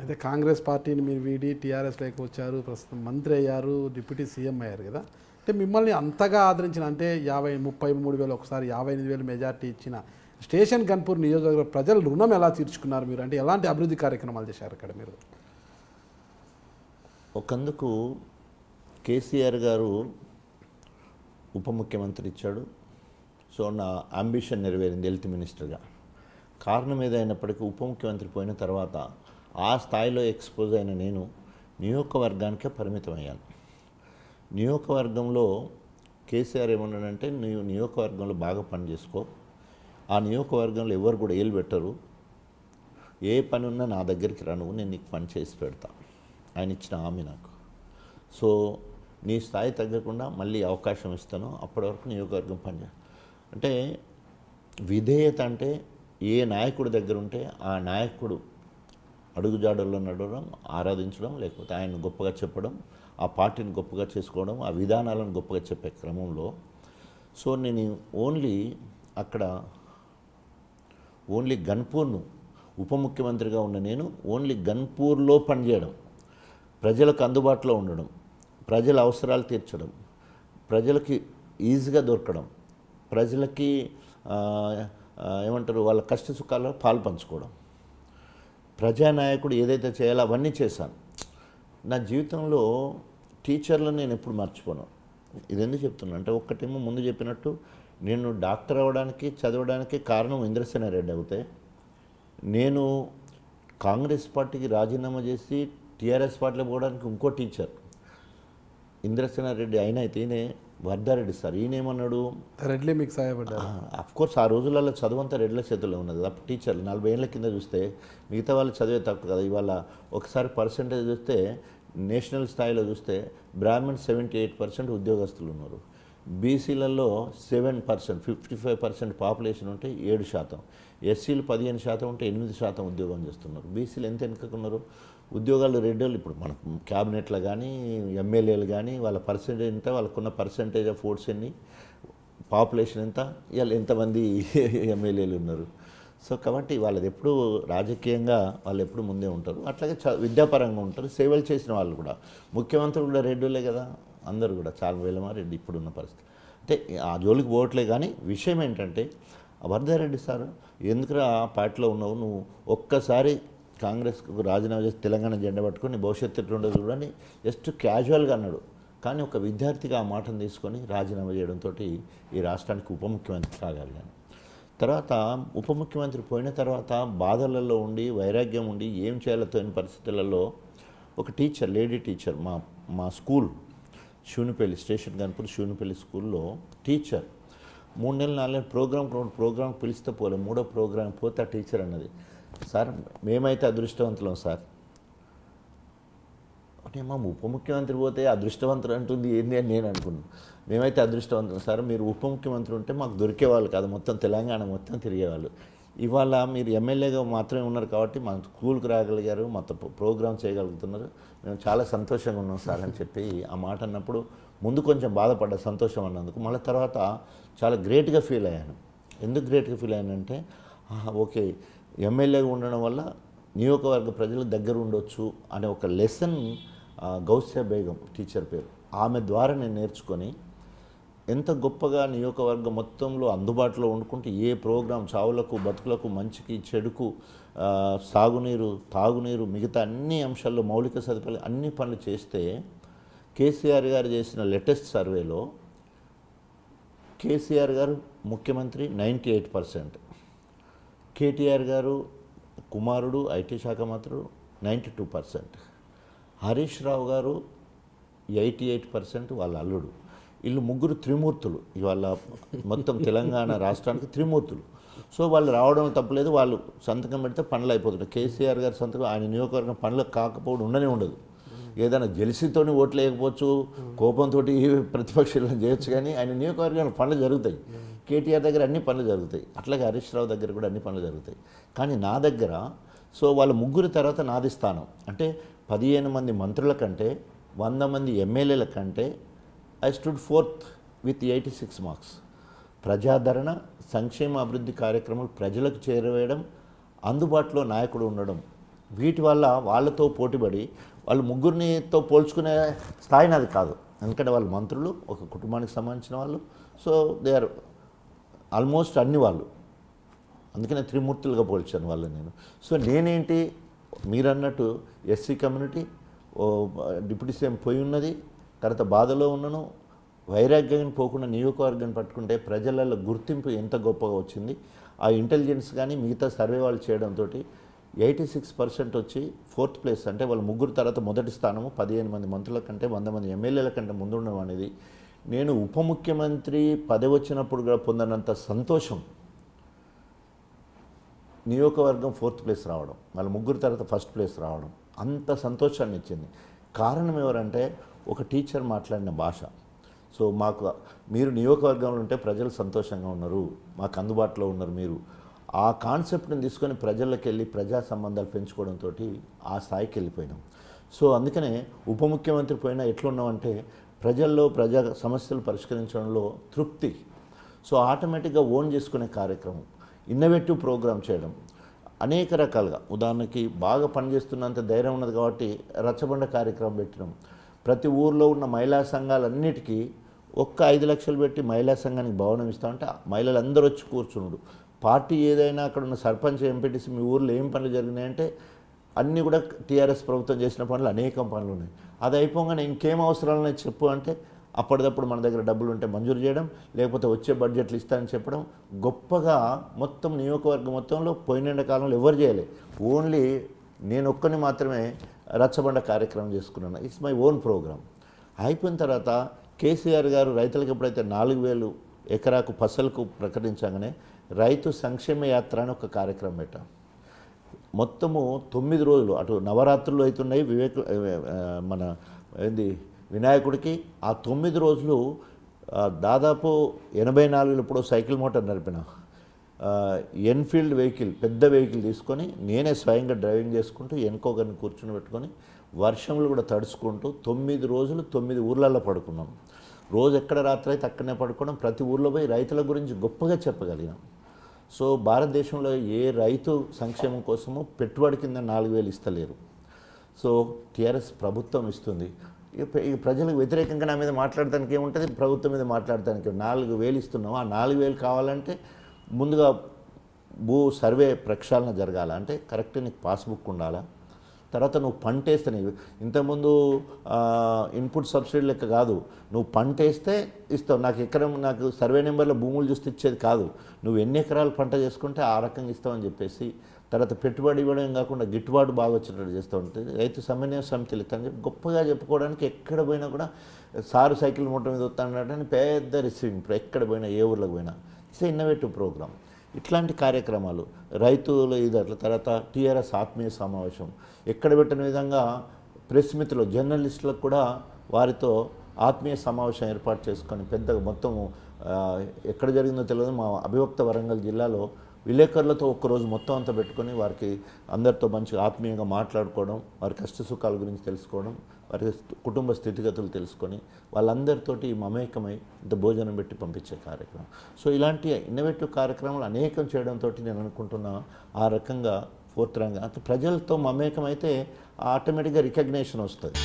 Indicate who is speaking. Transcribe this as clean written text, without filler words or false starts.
Speaker 1: అయితే కాంగ్రెస్ పార్టీని మీరు వీడి టీఆర్ఎస్లోకి వచ్చారు, ప్రస్తుతం మంత్రి అయ్యారు, డిప్యూటీ సీఎం అయ్యారు కదా. అంటే మిమ్మల్ని అంతగా ఆదరించిన, అంటే 33,000 ఒకసారి 58,000 మెజార్టీ ఇచ్చిన స్టేషన్ గన్పూర్ నియోజకవర్గ ప్రజల రుణం ఎలా తీర్చుకున్నారు మీరు? అంటే ఎలాంటి అభివృద్ధి కార్యక్రమాలు చేశారు అక్కడ మీరు?
Speaker 2: ఒకందుకు కేసీఆర్ గారు ఉప ముఖ్యమంత్రి ఇచ్చాడు. సో నా అంబిషన్ నెరవేరింది హెల్త్ మినిస్టర్గా. కారణం ఏదైనప్పటికీ ఉప ముఖ్యమంత్రి పోయిన తర్వాత ఆ స్థాయిలో ఎక్స్పోజ్ అయిన నేను నియోజకవర్గానికే పరిమితం అయ్యాను. నియోజకవర్గంలో కేసీఆర్ ఏమన్నాడంటే, నువ్వు నియోజకవర్గంలో బాగా పని చేసుకో, ఆ నియోజకవర్గంలో ఎవరు కూడా ఏలు పెట్టరు, ఏ పని ఉన్నా నా దగ్గరికి రా, నువ్వు నేను నీకు పని చేసి పెడతా. ఆయన ఇచ్చిన హామీ నాకు. సో నీ స్థాయి తగ్గకుండా మళ్ళీ అవకాశం ఇస్తాను, అప్పటి వరకు నియోజకవర్గం పని అంటే విధేయత. అంటే ఏ నాయకుడి దగ్గర ఉంటే ఆ నాయకుడు అడుగుజాడల్లో నడవడం, ఆరాధించడం, లేకపోతే ఆయన గొప్పగా చెప్పడం, ఆ పార్టీని గొప్పగా చేసుకోవడం, ఆ విధానాలను గొప్పగా చెప్పే క్రమంలో సో నేను ఓన్లీ గన్పూర్ను ఉప ముఖ్యమంత్రిగా ఉన్న నేను ఓన్లీ గన్పూర్లో పనిచేయడం, ప్రజలకు అందుబాటులో ఉండడం, ప్రజల అవసరాలు తీర్చడం, ప్రజలకి ఈజీగా దొరకడం, ప్రజలకి ఏమంటారు వాళ్ళ కష్ట సుఖాల్లో పాలు పంచుకోవడం, ప్రజానాయకుడు ఏదైతే చేయాలో అవన్నీ చేశాను. నా జీవితంలో టీచర్లను నేను ఎప్పుడు మర్చిపోను. ఇది ఎందుకు చెప్తున్నా అంటే, ఒక్కటేమో ముందు చెప్పినట్టు నేను డాక్టర్ అవ్వడానికి చదవడానికి కారణం ఇంద్రసేన రెడ్డి అవుతే, నేను కాంగ్రెస్ పార్టీకి రాజీనామా చేసి టీఆర్ఎస్ పార్టీలో పోవడానికి ఇంకో టీచర్ ఇంద్రసేన రెడ్డి అయిన అయితే ఈయనే వర్ధారెడ్డి సార్. ఈయనేమన్నాడు,
Speaker 1: రెడ్లే మీకు సహాయపడ్డారు.
Speaker 2: అఫ్కోర్స్ ఆ రోజులలో చదువంతా రెడ్ల చేతుల్లో ఉన్నది. అప్పుడు టీచర్లు 40 ఏళ్ళ కింద చూస్తే మిగతా వాళ్ళు చదివే తక్కువ కదా. ఇవాళ ఒకసారి పర్సెంటేజ్ చూస్తే నేషనల్ స్థాయిలో చూస్తే బ్రాహ్మణ్ 78% ఉద్యోగస్తులు ఉన్నారు, బీసీలలో 7%, 55% పాపులేషన్ ఉంటే 7%, ఎస్సీలు 15% ఉంటే 8% ఉద్యోగం చేస్తున్నారు. బీసీలు ఎంత వెనుకకున్నారు ఉద్యోగాలు. రెడ్డిలు ఇప్పుడు మన క్యాబినెట్లో కానీ ఎమ్మెల్యేలు కానీ వాళ్ళ పర్సెంటేజ్ ఎంత, వాళ్ళకున్న పర్సెంటేజ్ ఆఫ్ ఓట్స్ ఎన్ని, పాపులేషన్ ఎంత, ఇవాళ ఎంతమంది ఎమ్మెల్యేలు ఉన్నారు. సో కాబట్టి వాళ్ళది ఎప్పుడు రాజకీయంగా వాళ్ళు ఎప్పుడు ముందే ఉంటారు, అట్లాగే విద్యాపరంగా ఉంటారు. సేవలు చేసిన వాళ్ళు కూడా, ముఖ్యమంత్రులు కూడా రెడ్డిలే కదా, అందరూ కూడా చాలా వేలమా రెడ్డి ఇప్పుడున్న పరిస్థితి. అంటే ఆ జోలికి పోవట్లే. కానీ విషయం ఏంటంటే, వర్ధారెడ్డి సార్ ఎందుకురా పార్టీలో ఉన్నావు, నువ్వు ఒక్కసారి కాంగ్రెస్కు రాజీనామా చేసి తెలంగాణ జెండా పట్టుకొని భవిష్యత్తు ఎట్లుండదు చూడని జస్ట్ క్యాజువల్గా అన్నాడు. కానీ ఒక విద్యార్థిగా ఆ మాటను తీసుకొని రాజీనామా చేయడంతో ఈ రాష్ట్రానికి ఉప ముఖ్యమంత్రి కాగలిగాను. తర్వాత ఉప ముఖ్యమంత్రి పోయిన తర్వాత బాధలలో ఉండి, వైరాగ్యం ఉండి, ఏం చేయాలో తెలియని పరిస్థితులలో ఒక టీచర్, లేడీ టీచర్, మా స్కూల్ శివునిపల్లి, స్టేషన్ గన్పూర్ శివునిపల్లి స్కూల్లో టీచర్ 3 నెలలు 4 నెలలు ప్రోగ్రాం పిలిస్తే పోలే, 3వ ప్రోగ్రాం పోతే ఆ టీచర్ అన్నది, సార్ మేమైతే అదృష్టవంతులం సార్ అంటే. మా ఉప ముఖ్యమంత్రి పోతే అదృష్టవంతులు అంటుంది ఏంది అని నేను అనుకున్నాను. మేమైతే అదృష్టవంతులం సార్, మీరు ఉప ముఖ్యమంత్రి ఉంటే మాకు దొరికేవాళ్ళు కాదు, మొత్తం తెలంగాణ మొత్తం తిరిగేవాళ్ళు. ఇవాళ మీరు ఎమ్మెల్యేగా మాత్రమే ఉన్నారు కాబట్టి మా స్కూల్కి రాగలిగారు, మొత్తం ప్రోగ్రామ్ చేయగలుగుతున్నారు, మేము చాలా సంతోషంగా ఉన్నాం సార్ అని చెప్పి ఆ మాట అన్నప్పుడు ముందు కొంచెం బాధపడ్డా సంతోషం అన్నందుకు. మళ్ళీ తర్వాత చాలా గ్రేట్గా ఫీల్ అయ్యాను. ఎందుకు గ్రేట్గా ఫీల్ అయ్యానంటే, ఓకే ఎమ్మెల్యేగా ఉండడం వల్ల నియోజకవర్గ ప్రజలు దగ్గర ఉండొచ్చు అనే ఒక లెసన్ గౌసియా బేగం టీచర్ పేరు, ఆమె ద్వారా నేను నేర్చుకొని ఎంత గొప్పగా నియోజకవర్గం మొత్తంలో అందుబాటులో వండుకుంటే ఏ ప్రోగ్రాం చావులకు బతుకులకు మంచికి చెడుకు సాగునీరు తాగునీరు మిగతా అన్ని అంశాల్లో మౌలిక సదుపాయాలు అన్ని పనులు చేస్తే కేసీఆర్ గారు చేసిన లేటెస్ట్ సర్వేలో కేసీఆర్ గారు ముఖ్యమంత్రి 98%, కేటీఆర్ గారు కుమారుడు ఐటీ శాఖ మంత్రులు 92%, హరీష్ రావు గారు 88%, వాళ్ళ అల్లుడు. వీళ్ళు ముగ్గురు త్రిమూర్తులు ఇవాళ మొత్తం తెలంగాణ రాష్ట్రానికి త్రిమూర్తులు. సో వాళ్ళు రావడం తప్పలేదు, వాళ్ళు సంతకం పెడితే పనులు అయిపోతున్నాయి. కేసీఆర్ గారి సంతకం ఆయన నియోజకవర్గం పనులు కాకపోవడం ఉండనే ఉండదు. ఏదైనా జెలిసితో ఓట్లు వేయకపోవచ్చు, కోపంతో ప్రతిపక్షాలను చేయొచ్చు, కానీ ఆయన నియోజకవర్గానికి పనులు జరుగుతాయి. కేటీఆర్ దగ్గర అన్ని పనులు జరుగుతాయి, అట్లాగే హరీష్ రావు దగ్గర కూడా అన్ని పనులు జరుగుతాయి. కానీ నా దగ్గర సో వాళ్ళ ముగ్గురు తర్వాత నాది స్థానం. అంటే 15 మంది మంత్రుల కంటే 100 మంది ఎమ్మెల్యేల కంటే I stood 4th with 86 marks. ప్రజాదరణ, సంక్షేమ అభివృద్ధి కార్యక్రమాలు ప్రజలకు చేరవేయడం, అందుబాటులో నాయకుడు ఉండడం, వీటి వల్ల వాళ్ళతో పోటీపడి వాళ్ళు ముగ్గురినితో పోల్చుకునే స్థాయి నాది కాదు. ఎందుకంటే వాళ్ళు మంత్రులు, ఒక కుటుంబానికి సంబంధించిన వాళ్ళు. సో దే ఆర్ ఆల్మోస్ట్ అన్ని వాళ్ళు. అందుకనే త్రిమూర్తులుగా పోల్చాను వాళ్ళు నేను. సో నేనేంటి, మీరన్నట్టు ఎస్సీ కమ్యూనిటీ డిప్యూటీ సీఎం పోయి ఉన్నది, తర్వాత బాధలో ఉన్నాను. వైరాగ్యాన్ని పోకుండా నియోజకవర్గాన్ని పట్టుకుంటే ప్రజలలో గుర్తింపు ఎంత గొప్పగా వచ్చింది. ఆ ఇంటెలిజెన్స్ కానీ మిగతా సర్వే వాళ్ళు చేయడంతో 86% వచ్చి 4th ప్లేస్. అంటే వాళ్ళు ముగ్గురు తర్వాత మొదటి స్థానము. 15 మంది మంత్రుల కంటే 100 మంది ఎమ్మెల్యేల కంటే ముందుండడం అనేది నేను ఉప ముఖ్యమంత్రి పదవి వచ్చినప్పుడు కూడా పొందనంత సంతోషం. నియోజకవర్గం 4th ప్లేస్ రావడం, వాళ్ళ ముగ్గురు తర్వాత 1st ప్లేస్ రావడం అంత సంతోషాన్ని ఇచ్చింది. కారణం ఎవరంటే ఒక టీచర్ మాట్లాడిన భాష. సో మాకు మీరు నియోజకవర్గంలో ఉంటే ప్రజలు సంతోషంగా ఉన్నారు, మాకు అందుబాటులో ఉన్నారు మీరు. ఆ కాన్సెప్ట్ని తీసుకొని ప్రజల్లోకి వెళ్ళి ప్రజా సంబంధాలు పెంచుకోవడంతో ఆ స్థాయికి వెళ్ళిపోయినాం. సో అందుకనే ఉప ముఖ్యమంత్రి పోయినా ఎట్లున్నామంటే ప్రజల్లో ప్రజా సమస్యలు పరిష్కరించడంలో తృప్తి. సో ఆటోమేటిక్గా ఓన్ చేసుకునే కార్యక్రమం, ఇన్నోవేటివ్ ప్రోగ్రామ్ చేయడం అనేక రకాలుగా. ఉదాహరణకి బాగా పనిచేస్తున్నంత ధైర్యం ఉన్నది కాబట్టి రచ్చబండ కార్యక్రమం పెట్టినాం. ప్రతి ఊర్లో ఉన్న మహిళా సంఘాలన్నిటికీ ఒక్క 5 లక్షలు పెట్టి మహిళా సంఘానికి భవనం ఇస్తామంటే మహిళలు అందరూ వచ్చి కూర్చున్నాడు. పార్టీ ఏదైనా అక్కడ ఉన్న సర్పంచ్, ఎంపీటీసీ మీ ఊర్లో ఏం పనులు జరిగినాయంటే అన్నీ కూడా టీఆర్ఎస్ ప్రభుత్వం చేసిన పనులు అనేక పనులు ఉన్నాయి. అది అయిపోగానే ఇంకేం అవసరాలు చెప్పు అంటే అప్పటిదప్పుడు మన దగ్గర డబ్బులు ఉంటే మంజూరు చేయడం, లేకపోతే వచ్చే బడ్జెట్లు ఇస్తానని చెప్పడం. గొప్పగా మొత్తం నియోజకవర్గం మొత్తంలో పోయిన కాలంలో ఎవరు చేయలేదు. ఓన్లీ నేను ఒక్కని మాత్రమే రచ్చబండ కార్యక్రమం చేసుకున్నాను. It's my own program. అయిపోయిన తర్వాత కేసీఆర్ గారు రైతులకు ఎప్పుడైతే 4,000 ఎకరాకు పసలకు ప్రకటించగానే రైతు సంక్షేమ యాత్ర అని ఒక కార్యక్రమం పెట్టాం. మొత్తము 9 రోజులు, అటు నవరాత్రులు అవుతున్నాయి మన వినాయకుడికి. ఆ 9 రోజులు దాదాపు 84 ఇప్పుడు సైకిల్ మోటార్ నడిపిన ఎన్ఫీల్డ్ వెహికల్, పెద్ద వెహికల్ తీసుకొని నేనే స్వయంగా డ్రైవింగ్ చేసుకుంటూ వెనుకోగని కూర్చుని పెట్టుకొని వర్షంలో కూడా తడుచుకుంటూ 9 రోజులు 9 ఊర్లలో పడుకున్నాం. రోజు ఎక్కడ రాత్రి అయితే అక్కడనే పడుకోవడం, ప్రతి ఊర్లో పోయి రైతుల గురించి గొప్పగా చెప్పగలిగినాం. సో భారతదేశంలో ఏ రైతు సంక్షేమం కోసమో పెట్టుబడి కింద 4,000 ఇస్తలేరు. సో టీఆర్ఎస్ ప్రభుత్వం ఇస్తుంది. ఈ ప్రజలకు వ్యతిరేకంగా నా మీద మాట్లాడటానికి ఏముంటుంది, ప్రభుత్వం మీద మాట్లాడటానికి 4,000 ఇస్తున్నాం. ఆ 4,000 కావాలంటే ముందుగా భూ సర్వే ప్రక్షాళన జరగాల, అంటే కరెక్ట్ నీకు పాస్బుక్ ఉండాలా. తర్వాత నువ్వు పంట వేస్తే, నీవు ఇంతకుముందు ఇన్పుట్ సబ్సిడీ లెక్క కాదు, నువ్వు పంట వేస్తే ఇస్తావు. నాకు ఎకరం, నాకు సర్వే నెంబర్లో భూములు చూస్తే ఇచ్చేది కాదు, నువ్వు ఎన్ని ఎకరాలు పంట చేసుకుంటే ఆ రకంగా ఇస్తావని చెప్పేసి. తర్వాత పెట్టుబడి ఇవ్వడం కాకుండా గిట్టుబాటు బాగా వచ్చేటట్టు చేస్తూ ఉంటుంది. రైతు సమన్వయ సమితిలు ఇస్తాను చెప్పి గొప్పగా చెప్పుకోవడానికి ఎక్కడ పోయినా కూడా సారు సైకిల్ మోటార్ మీద వస్తానని పెద్ద రిసీవింగ్. ఎక్కడ పోయినా, ఏ ఊర్లోకి పోయినా ఇట్స్ ఇన్నోవేటివ్ ప్రోగ్రామ్. ఇట్లాంటి కార్యక్రమాలు రైతులు ఇది. అట్లా తర్వాత టీఆర్ఎస్ ఆత్మీయ సమావేశం ఎక్కడ పెట్టిన విధంగా ప్రెస్ మిత్రులు, జర్నలిస్టులకు కూడా వారితో ఆత్మీయ సమావేశం ఏర్పాటు చేసుకొని పెద్దగా మొత్తము ఎక్కడ జరిగిందో తెలియదు. మా అభివక్త వరంగల్ జిల్లాలో విలేకరులతో ఒక్కరోజు మొత్తం అంతా పెట్టుకొని వారికి అందరితో మంచిగా ఆత్మీయంగా మాట్లాడుకోవడం, వారి కష్ట సుఖాల గురించి తెలుసుకోవడం, వారి కుటుంబ స్థితిగతులు తెలుసుకొని వాళ్ళందరితోటి మమేకమై ఇంత భోజనం పెట్టి పంపించే కార్యక్రమం. సో ఇలాంటి ఇన్నోవేటివ్ కార్యక్రమాలు అనేకం చేయడంతో నేను అనుకుంటున్నా ఆ రకంగా 4th రంగం ప్రజలతో మమేకమైతే ఆటోమేటిక్గా రికగ్నేషన్ వస్తుంది.